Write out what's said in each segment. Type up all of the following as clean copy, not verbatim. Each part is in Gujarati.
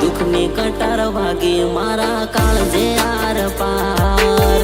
દુઃખની કટાર વાગી મારા કાળજે આર પાર।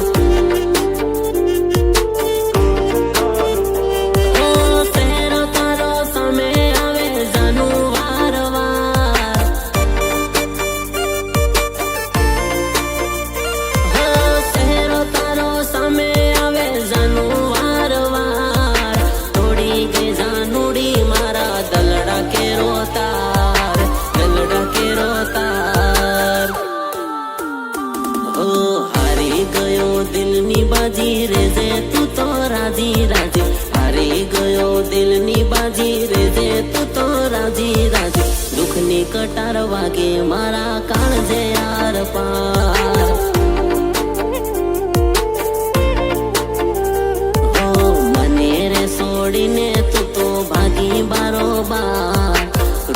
बाजी रे जे तू तो राजी राजी, हारी गयो दिलनी बाजी रे जे तू तो राजी राजी। दुखनी कटार वागे मारा काळजे आर पार। ओ मने रे सोडीने तू तो भागी बारोबार,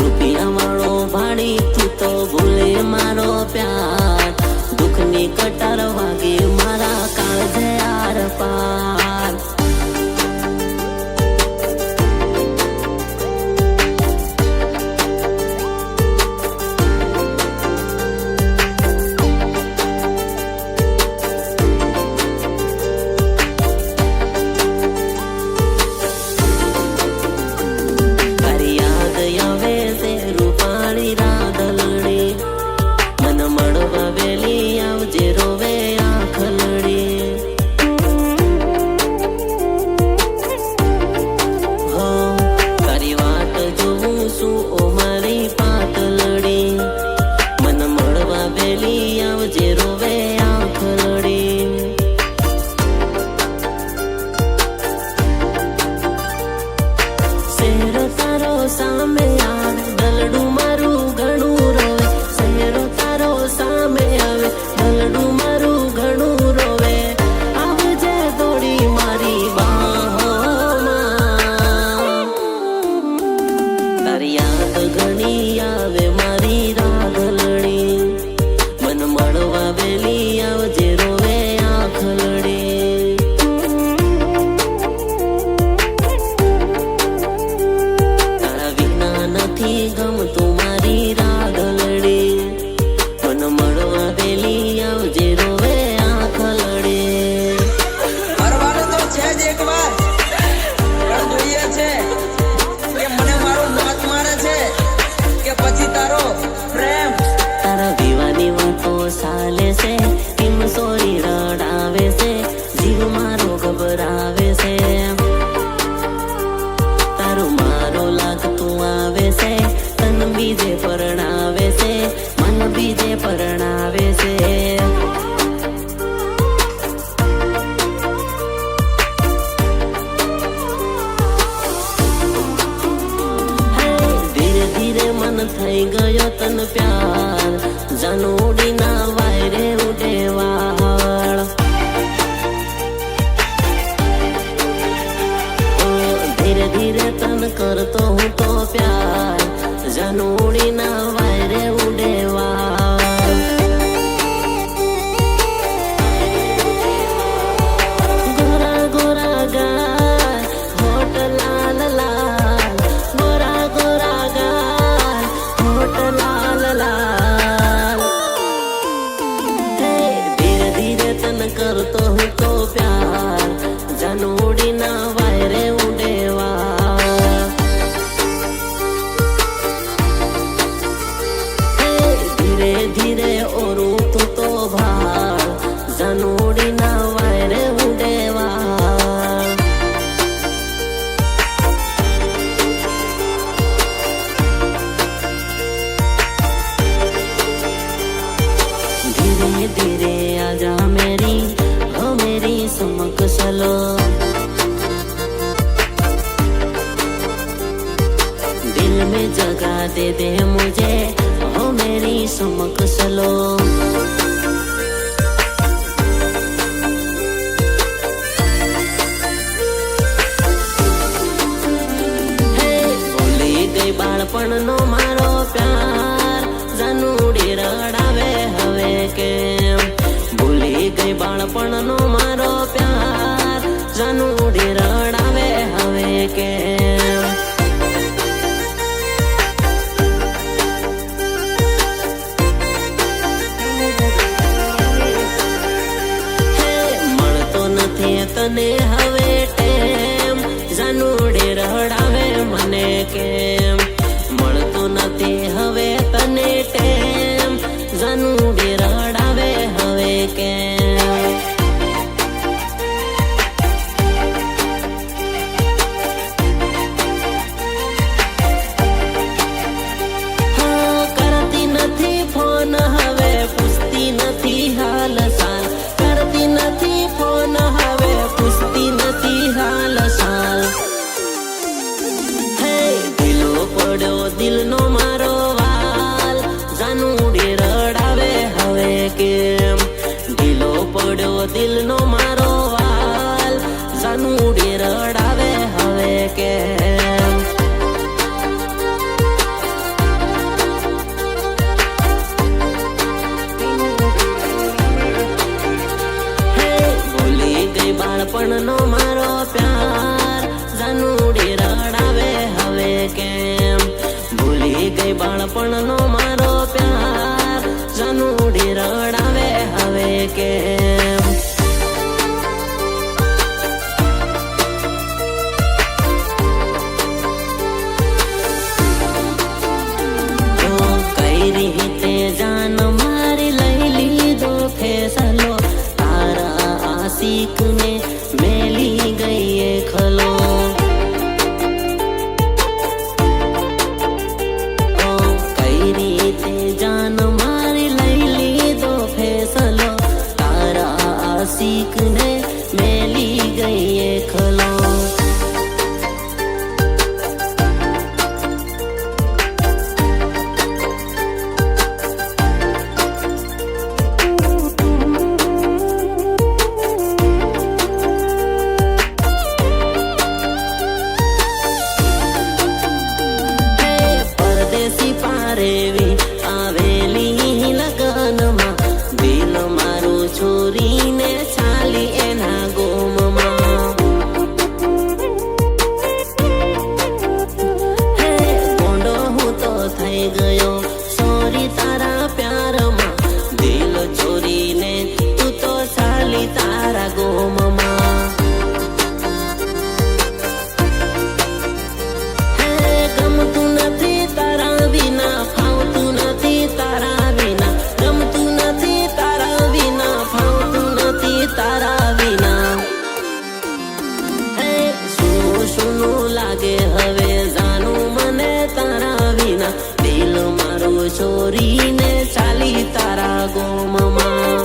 रुपिया वाळो भाड़ी तू तो भूले मारो प्यार। दुखनी कटार वागे मारा काळजे आर पार। तारी याद आवे से रूपाળી राधलड़ी, मन मळवा वेली आवजे रोवे आखलड़ी। हो तारी वाट जोऊं छुं ओ मारी पातलड़ी, मन मळवा वेली आवजे रोवे आखलड़ी। શહેર તારો સામે આવે દલડું મારું ઘણું રોવે, શહેર તારો સામે આવે દલડું મારું ઘણું રોવે। આવજે દોડી મારી બાહોમાં, તારી યાદ ઘણી આવે મારી રાધલડી, મન મળવા વેલી આવજે રોવે આખલડી। નથી ગમતું મારી રાધલડી, મન મળવા વેલી આવજે રોવે આખલડી। ફરવાનું તો છે જ એકવાર, પણ જોઈએ છે કે મને મારો નાક મારે છે કે પછી તારો પ્રેમ। તારા વિવાની વાતો ચાલે છે, કેમ સોરી રડાવે છે, જીવ મારો ગભરાવે છે। તારું મારો લાગતું આવે છે, તન બીજે પરણાવે છે, મન બીજે પરણાવે છે। ધીરે ધીરે મન થઈ ગયો તન પ્યાર, જાનુડીના વાયરે ઉડે વાળ। ધીરે ધીરે તન કરતો હું તો પ્યાર, જાનુડીના વાયરે ઉડે વાળ। ગોરા ગોરા ગાય હોટ લાલ લાલ, ગોરા ગોરા ગાય હોટ લાલ લાલ। ધીરે ધીરે તન કરતો હું તો પ્યાર, જાનુડીના વાયરે ઉડે વાળ। ધીરે ધીરે ઓરું તું તો ભાળ, જાનુડીના વાયરે ઉડે વાળ। धीरे धीरे आजा मेरी हो मेरी समक चलो, दिल में जगह दे दे मुझे हो मेरी समक चलो। ભૂલી ગઈ બાળપણનો મારો પ્યાર, જાનુડી રડાવે હવે કેમ। ભૂલી ગઈ બાળપણનો મારો પ્યાર, જાનુડી રડાવે હવે કેમ। દિલનો મારો વાલ જાનુડી રડાવે હવે કેમ ભૂલી ગઈ બાળપણનો મારો પ્યાર જાનુડી રડાવે હવે કેમ ભૂલી ગઈ બાળપણનો મારો પ્યાર જાનુડી રડાવે હવે કેમ કઈ રીતે જાન મારી લઈ લીધો ફેસલો તારા આશિકને મેલી ગઈ ખલો કઈ રીતે જાન મારી લઈ લીધો ફેસલો તારા આશિકને મેલી ગઈ ખલો પારેવી આવેલી લગનમાં દિલ મારું છોરીને ચાલી એના ગોમમાં હે ગોંડો હું તો થઈ ગયો સોરી તારા પ્યારમાં દિલ છોરીને તું તો ચાલી તારા ગોમમાં ગમતું નથી તારા વિના ફાવતું નથી તારા વિના ગમતું નથી તારા વિના ફાવતું નથી તારા વિના હે શું શું લાગે હવે જાનું મને તારા વિના દિલ મારું છોરીને ચાલી તારા ગોમમાં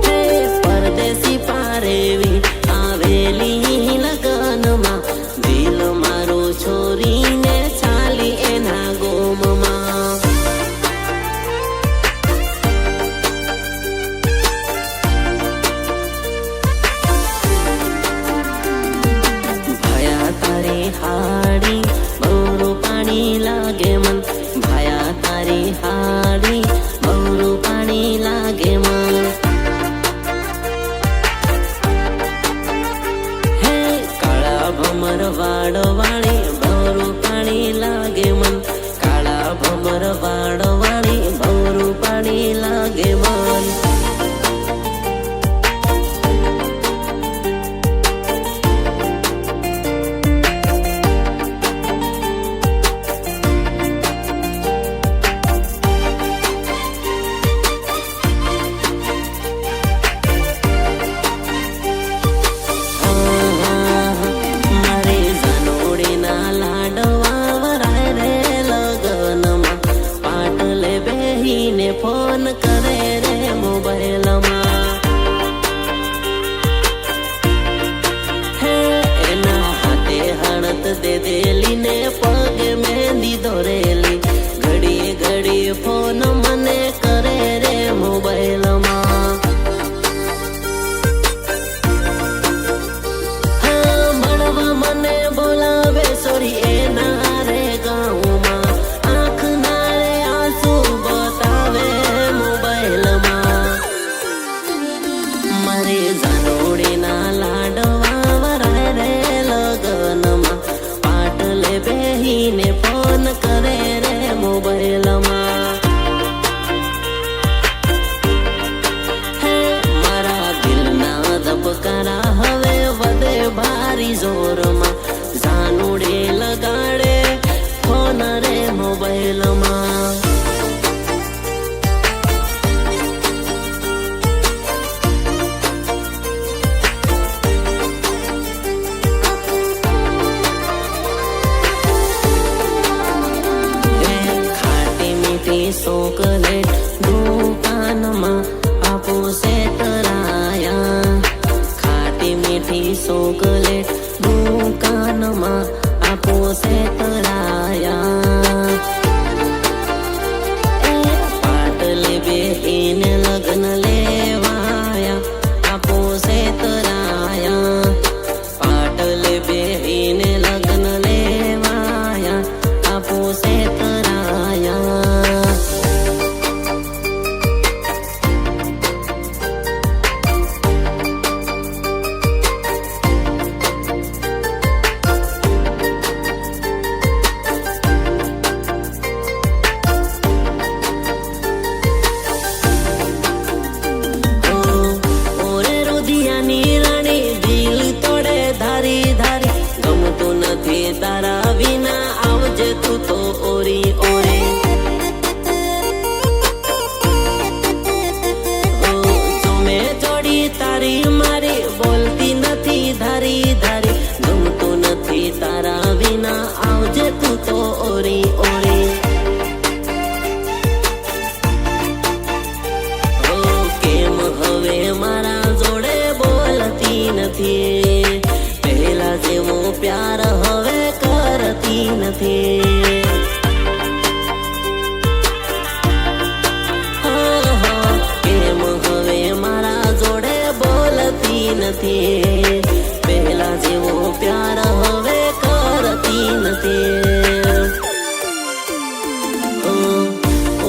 હે પરદેશી પારેવી આવેલી લગનમાં દિલ મારું છોરીને ચાલી એના ગોમમાં ભયા તારી હાડી બહુ પાણી લાગે મન ભયા તારી હાડી બહુ પાણી લાગે મન ભમર વાડો વાળી બહુ પાણી લાગે મન કાળા ભમર વાડો વાળી બહુ પાણી લાગે મન ફોન કરે રે મોબાઈલમાં હે એના હાથે હણત દે દેલી ને પગે મહેંદી દોરેલી ઘડીએ ઘડીએ ફોન મને કરે રે મોબાઈલમાં હા મળવા મને બોલાવે સોરી એના રે ગાઉમાં જાનોડીના લાડવા વરાય રે લગનમાં પાટલે બેહીને ફોન કરે રે મોબાઈલમાં હે મારા દિલના ધબકારા હવે વધે ભારી જોરમાં જાનોડી લગાડે ફોન રે મોબાઈલમાં ચોકલેટ દુકાનમાં આપો સે તરાયા ખાટી મીઠી ચોકલેટ દુકાનમાં આપો સે તરાયા પાટલે બે તું તો ઓરી ઓરે. જોમે જોડી તારી મારી બોલતી નથી ધારી ધારી. ગમતું નથી તારા વિના આવજે તું તો ઓરી ઓરે. કેમ હવે મારા જોડે બોલતી નથી. પહેલા જેવો પ્યાર હવે કરતી નથી. કેમ હવે મારા જોડે બોલતી નથી. પહેલા જેવો પ્યાર હવે કરતી નથી.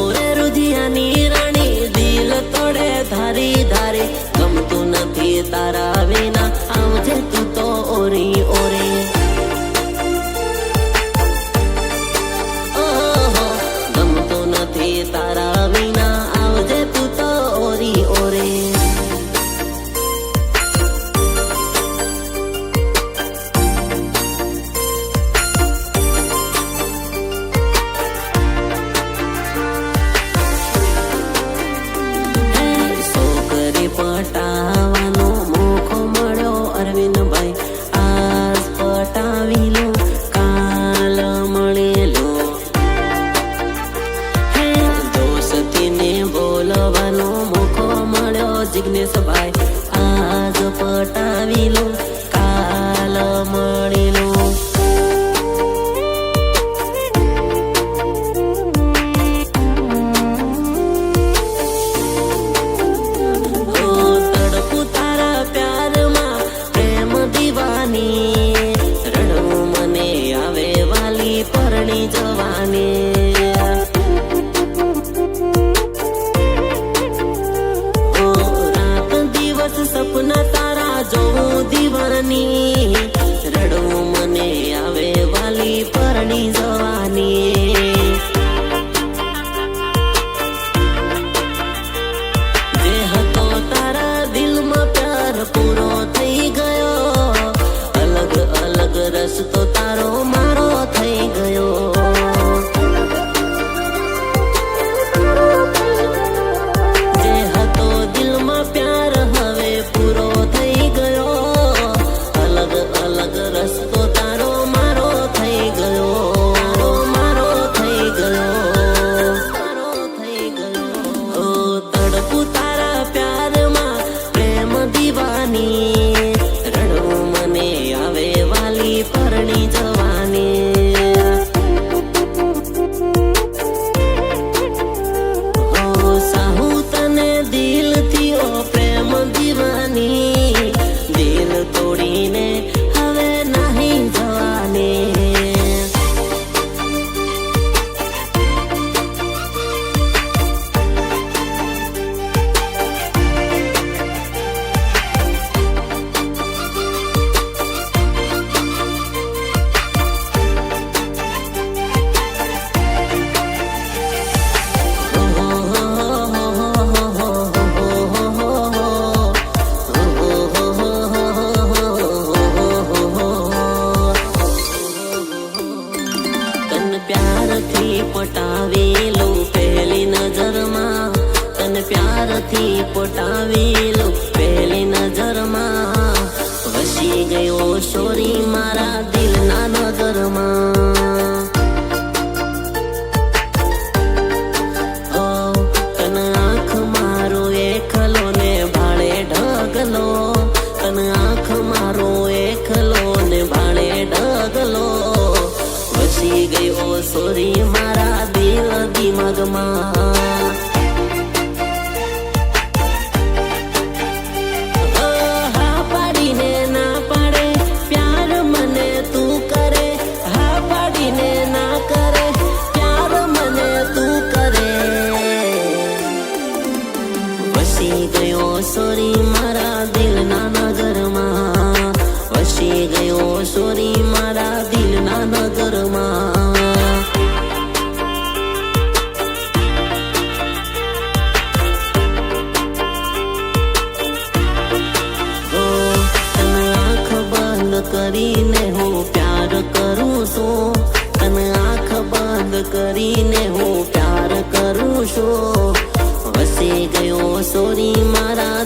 ઓરે રુધિયાની રાણી દિલ તોડે ધારી ધારી. ગમતું નથી તારા વિના આવજે તું તો ઓરી ઓરે. ગમતું નથી તારા વિના આવજે તું તો ઓરી ઓરે. છોકરી પટાવાનો મોકો મળ્યો અરવિંદભાઈ. આજ પટાવી લો કાલ મળેલો. દોસ્તીને બોલવાનો મોકો મળ્યો જિગ્નેશભાઈ. આજ પટાવી લો કાલ મળેલો. તડપું તારા પ્યારમાં પ્રેમ દીવાની. રડવું મને આવે વાલી પરણી જવાની. રાત દિવસ સપના તારા જોઉં દીવાની. રડવું મને આવે વાલી પરણી જવાની. જે હતો તારા દિલમાં પ્યાર પૂરો થઈ ગયો. અલગ અલગ રસ્તો તારો મારો થઈ ગયો. જે હતો દિલમાં પ્યાર હવે પૂરો થઈ ગયો. અલગ અલગ રસ્તો તારો મારો થઈ ગયો. મારો થઈ ગયો. મારો થઈ ગયો. તડપું તારા પ્યારમાં પ્રેમ દીવાની. રડવું મને આવે વાલી પરણી જવાની. સાહુ તને દિલથી ઓ પ્રેમ દીવાની. દિલ તોડીને હવે નહીં જવાની. તન પ્યારથી પટાવેલું પહેલી નજરમાં. તન પ્યારથી પટાવેલું પહેલી નજરમાં. વસી ગયો સોરી મારા દિલના નગરમાં. તન આંખ મારો એકલો ને ભાળે ઢગલો. તન આંખ મારો એકલો ને ભાળે ઢગલો. વસી ગયો સોરી મારા દિલ દિમાગમાં. હા પાડીને ના પાડે પ્યાર મને તું કરે. હા પાડીને ના કરે પ્યાર મને તું કરે. વસી ગયો સોરી મારા દિલના નગરમાં. વસી ગયો સોરી મારા દિલના નગરમાં. કરીને હું પ્યાર કરું છું વસી ગયો સોરી મારા